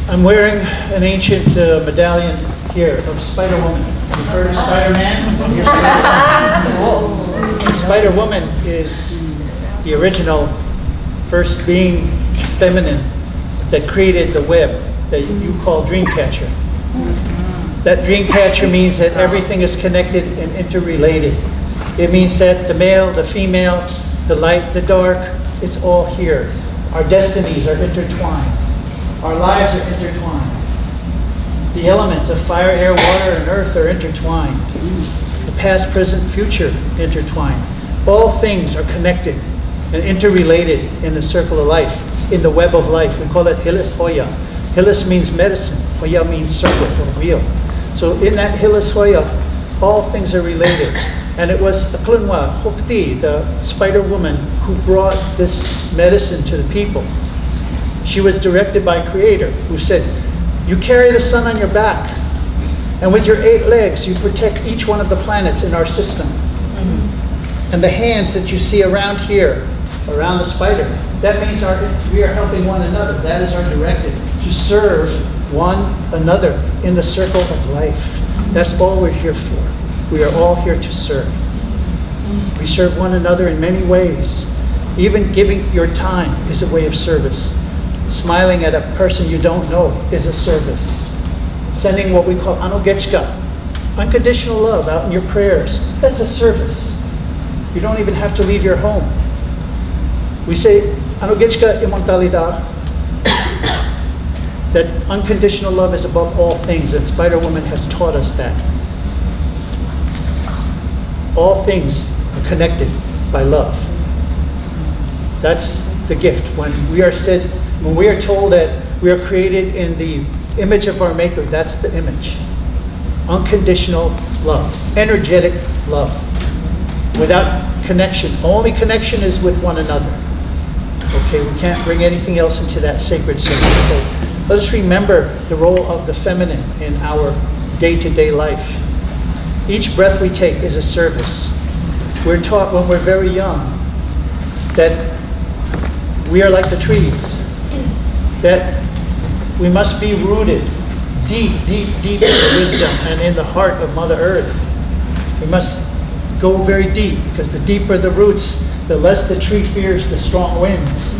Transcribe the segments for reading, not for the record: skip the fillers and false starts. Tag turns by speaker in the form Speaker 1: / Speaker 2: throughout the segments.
Speaker 1: I'm wearing an ancient medallion here of Spider-Woman. You've heard of Spider-Man? Here's Spider-Woman. Spider-Woman is the original first being feminine that created the web that you call Dreamcatcher. That Dreamcatcher means that everything is connected and interrelated. It means that the male, the female, the light, the dark, it's all here. Our destinies are intertwined. Our lives are intertwined. The elements of fire, air, water, and earth are intertwined. The past, present, future intertwined. All things are connected and interrelated in the circle of life, in the web of life. We call it Hilis Hoya. Hilis means medicine. Hoya means circle or wheel. So in that Hilis Hoya, all things are related. And it was Aklunwa Hokti, the spider woman, who brought this medicine to the people. She was directed by Creator, who said, you carry the sun on your back, and with your 8 legs, you protect each one of the planets in our system. And the hands that you see around here, around the spider, that means we are helping one another. That is our directive, to serve one another in the circle of life. That's all we're here for. We are all here to serve. We serve one another in many ways. Even giving your time is a way of service. Smiling at a person you don't know is a service. Sending what we call anogechka, unconditional love, out in your prayers, that's a service. You don't even have to leave your home. We say anogechka immortalidad, that unconditional love is above all things, and Spider-Woman has taught us that. All things are connected by love. That's the gift. When we are told that we are created in the image of our Maker, that's the image. Unconditional love, energetic love, without connection. Only connection is with one another. Okay, we can't bring anything else into that sacred circle. So let us remember the role of the feminine in our day-to-day life. Each breath we take is a service. We're taught when we're very young that we are like the trees, that we must be rooted deep, deep, deep in wisdom and in the heart of Mother Earth. We must go very deep, because the deeper the roots, the less the tree fears the strong winds.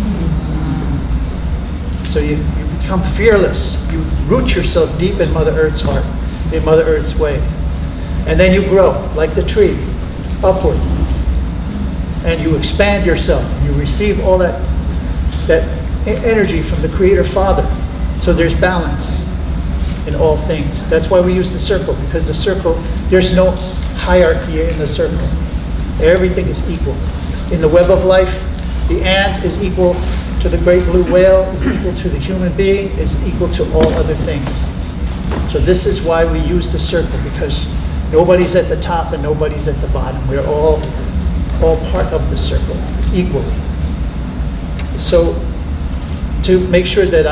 Speaker 1: So you become fearless. You root yourself deep in Mother Earth's heart, in Mother Earth's way. And then you grow like the tree, upward. And you expand yourself. You receive all that energy from the Creator Father. So there's balance in all things. That's why we use the circle, because the circle, there's no hierarchy in the circle. Everything is equal. In the web of life, the ant is equal to the great blue whale, is equal to the human being, is equal to all other things. So this is why we use the circle, because nobody's at the top and nobody's at the bottom. We're all part of the circle, equally. So to make sure that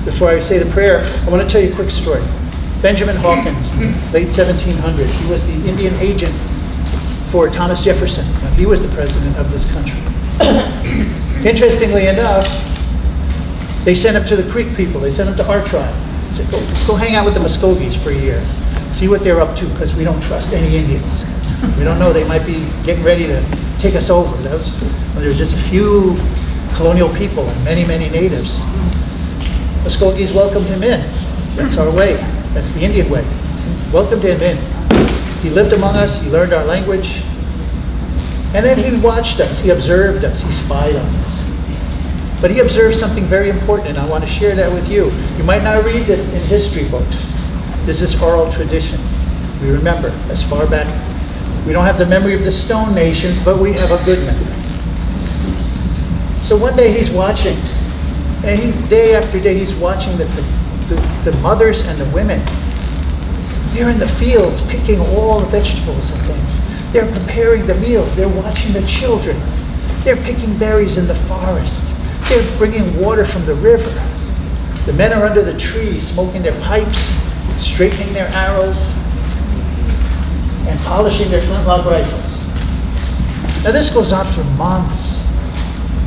Speaker 1: before I say the prayer, I want to tell you a quick story. Benjamin Hawkins, late 1700s, he was the Indian agent for Thomas Jefferson. He was the president of this country. Interestingly enough, they sent him to the Creek people. They sent him to our tribe. They said, go hang out with the Muskogees for a year. See what they're up to, because we don't trust any Indians. We don't know, they might be getting ready to take us over. There's just a few colonial people and many, many natives. Muskogees welcomed him in. That's our way. That's the Indian way. Welcomed him in. He lived among us. He learned our language. And then he watched us. He observed us. He spied on us. But he observed something very important, and I want to share that with you. You might not read this in history books. This is oral tradition. We remember as far back. We don't have the memory of the stone nations, but we have a good memory. So one day he's watching, and day after day he's watching the mothers and the women. They're in the fields picking all the vegetables and things. They're preparing the meals. They're watching the children. They're picking berries in the forest. They're bringing water from the river. The men are under the trees smoking their pipes, straightening their arrows, and polishing their flintlock rifles. Now this goes on for months.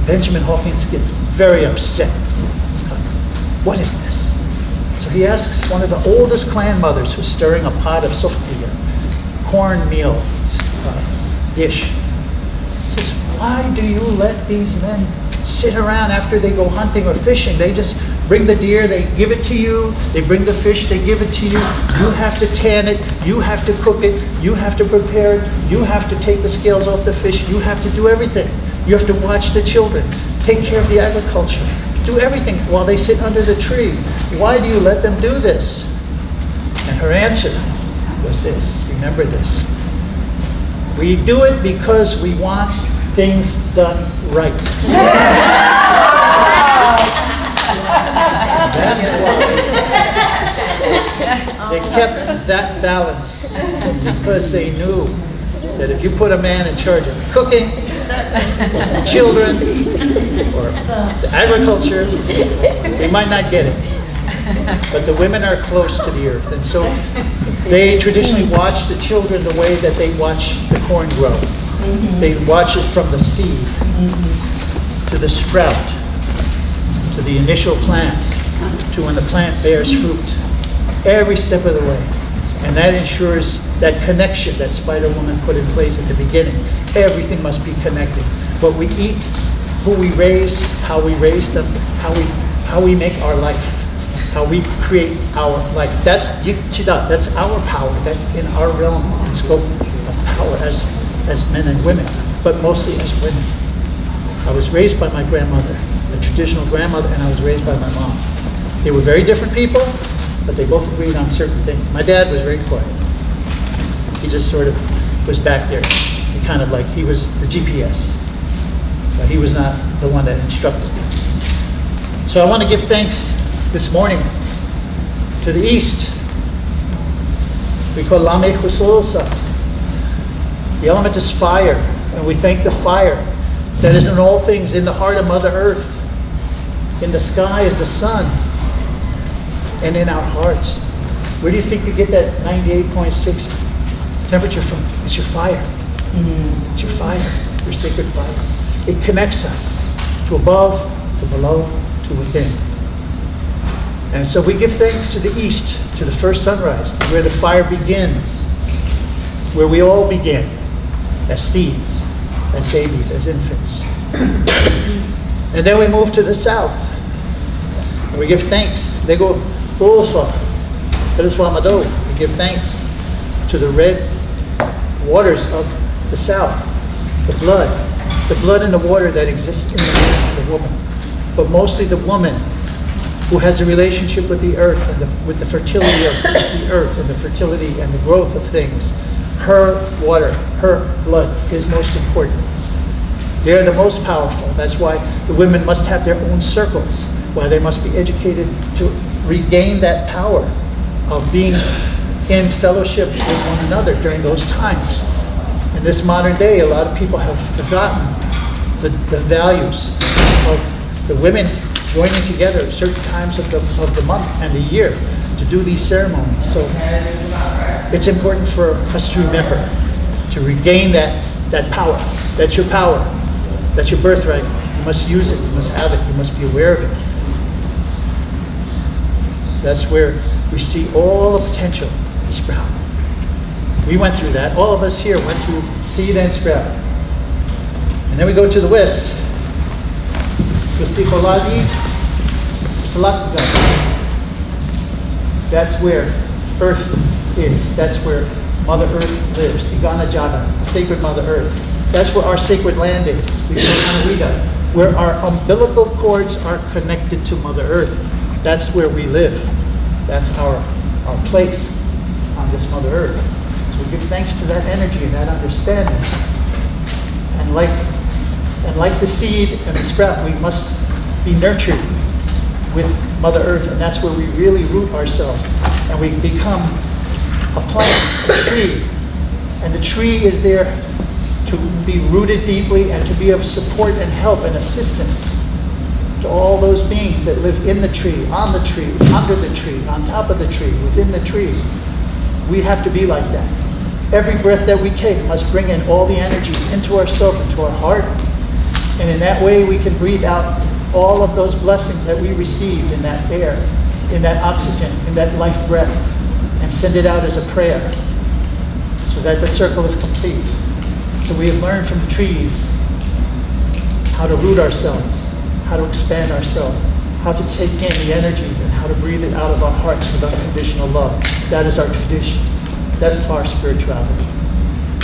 Speaker 1: Benjamin Hawkins gets very upset. What is this? So he asks one of the oldest clan mothers who's stirring a pot of softi, cornmeal dish. He says, why do you let these men sit around after they go hunting or fishing? They just bring the deer, they give it to you. They bring the fish, they give it to you. You have to tan it, you have to cook it, you have to prepare it, you have to take the scales off the fish, you have to do everything. You have to watch the children, take care of the agriculture, do everything while they sit under the tree. Why do you let them do this? And her answer was this, remember this. We do it because we want things done right. That's why they kept that balance, because they knew that if you put a man in charge of cooking, or children, or the agriculture, they might not get it. But the women are close to the earth, and so they traditionally watch the children the way that they watch the corn grow. They watch it from the seed to the sprout, to the initial plant, to when the plant bears fruit, every step of the way. And that ensures that connection that Spider-Woman put in place at the beginning. Everything must be connected. What we eat, who we raise, how we raise them, how we make our life, how we create our life. That's Yichida, that's our power. That's in our realm and scope of power as men and women, but mostly as women. I was raised by my grandmother, a traditional grandmother, and I was raised by my mom. They were very different people, but they both agreed on certain things. My dad was very quiet. He just sort of was back there. He kind of like, he was the GPS, but he was not the one that instructed me. So I want to give thanks this morning to the East. We call Lame Chusosa. The element is fire, and we thank the fire that is in all things, in the heart of Mother Earth. In the sky is the sun, and in our hearts. Where do you think you get that 98.6 temperature from? It's your fire. It's your fire, your sacred fire. It connects us to above, to below, to within. And so we give thanks to the East, to the first sunrise, to where the fire begins, where we all begin, as seeds, as babies, as infants. And then we move to the south, and we give thanks. They go, we give thanks to the red waters of the south, the blood in the water that exists in the man and the woman, but mostly the woman who has a relationship with the earth and with the fertility of the earth and the fertility and the growth of things. Her water, her blood is most important. They're the most powerful. That's why the women must have their own circles, why they must be educated to regain that power of being in fellowship with one another during those times. In this modern day, a lot of people have forgotten the values of the women joining together at certain times of the month and the year to do these ceremonies. So it's important for us to remember, to regain that power. That's your power. That's your birthright. You must use it. You must have it. You must be aware of it. That's where we see all the potential to sprout. We went through that. All of us here went through seed and sprout. And then we go to the west. That's where Earth is. That's where Mother Earth lives. Tigana Jaga, sacred Mother Earth. That's where our sacred land is. Where our umbilical cords are connected to Mother Earth. That's where we live. That's our place on this Mother Earth. So we give thanks for that energy and that understanding. And like the seed and the sprout, we must be nurtured with Mother Earth, and that's where we really root ourselves. And we become a plant, a tree. And the tree is there to be rooted deeply and to be of support and help and assistance to all those beings that live in the tree, on the tree, under the tree, on top of the tree, within the tree. We have to be like that. Every breath that we take must bring in all the energies into ourselves, into our heart. And in that way we can breathe out all of those blessings that we received in that air, in that oxygen, in that life breath, and send it out as a prayer so that the circle is complete. So we have learned from the trees how to root ourselves, how to expand ourselves, how to take in the energies, and how to breathe it out of our hearts with unconditional love. That is our tradition. That's our spirituality.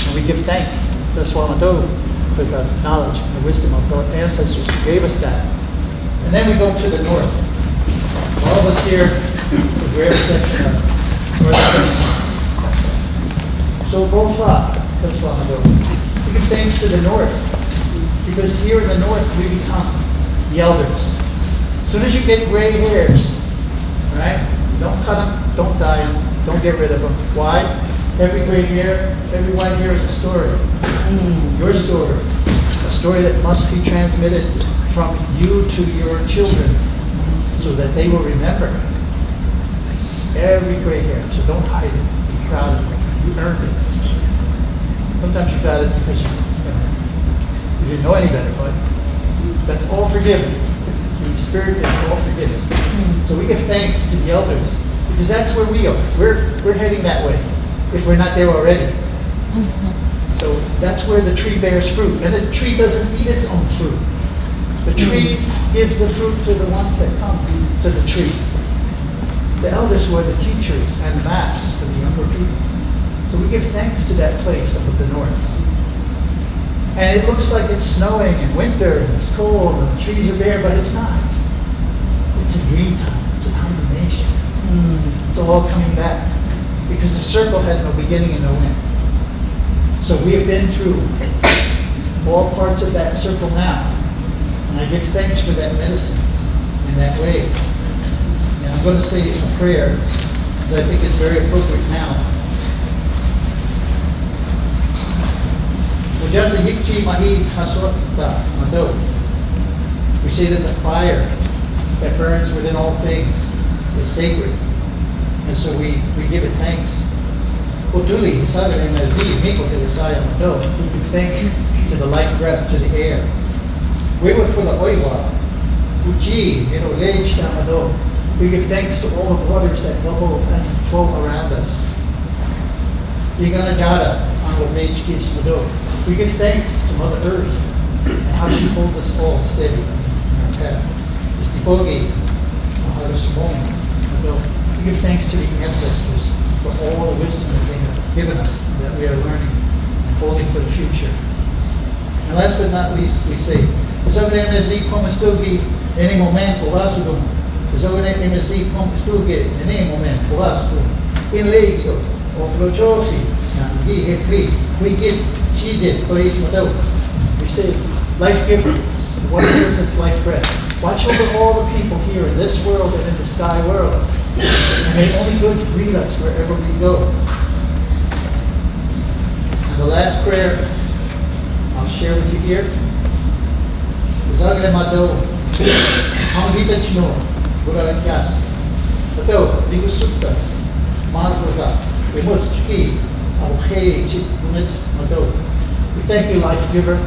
Speaker 1: And we give thanks to Swamado for the knowledge and the wisdom of our ancestors who gave us that. And then we go to the north. All of us here, the rare section of northern. So go far, Swamado. We give thanks to the north, because here in the north we become the elders. As soon as you get gray hairs, right? Don't cut them, don't dye them, don't get rid of them. Why? Every gray hair, every white hair is a story. Your story. A story that must be transmitted from you to your children so that they will remember every gray hair. So don't hide it. Be proud of it. You earned it. Sometimes you got it because you didn't know any better, but that's all forgiven. The Spirit is all forgiven. So we give thanks to the elders because that's where we are. We're heading that way if we're not there already. So that's where the tree bears fruit. And the tree doesn't eat its own fruit. The tree gives the fruit to the ones that come to the tree. The elders were the teachers and maps for the younger people. So we give thanks to that place up at the north. And it looks like it's snowing and winter and it's cold and the trees are bare, but it's not. It's a dream time. It's a combination. It's all coming back. Because the circle has no beginning and no end. So we have been through all parts of that circle now. And I give thanks for that medicine in that way. And I'm going to say a prayer because I think it's very appropriate now. We say that the fire that burns within all things is sacred. And so we give it thanks. We give thanks to the life breath, to the air. We were for the oiwa. We give thanks to all the waters that bubble and flow around us. We give thanks to Mother Earth and how she holds us all steady in our path. We give thanks to the ancestors for all the wisdom that they have given us, that we are learning and holding for the future. And last but not least, we say, any moment, we give we say, life giver, what gives us life breath. Watch over all the people here in this world and in the sky world. And may only good greet us wherever we go. And the last prayer I'll share with you here. We thank you, Life Giver,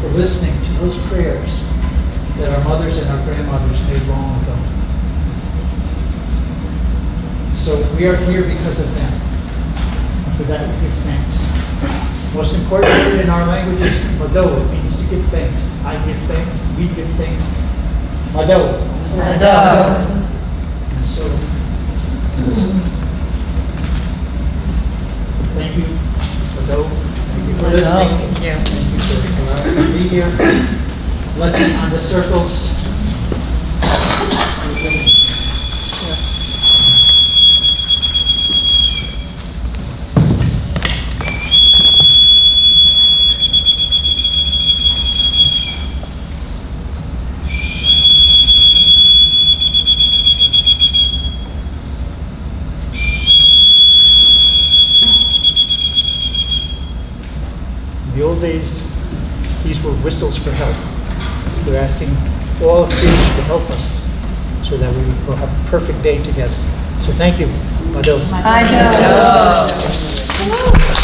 Speaker 1: for listening to those prayers that our mothers and our grandmothers made long ago. So we are here because of them. And for that we give thanks. Most important word in our language is mado. It means to give thanks. I give thanks. We give thanks. Mado. Mado. And so, thank you, Mado. Thank you for listening. Thank you for allowing me to be here. Blessing on the circles. In the old days, these were whistles for help. We're asking all of creation to help us so that we will have a perfect day together. So thank you, Mado.
Speaker 2: I know.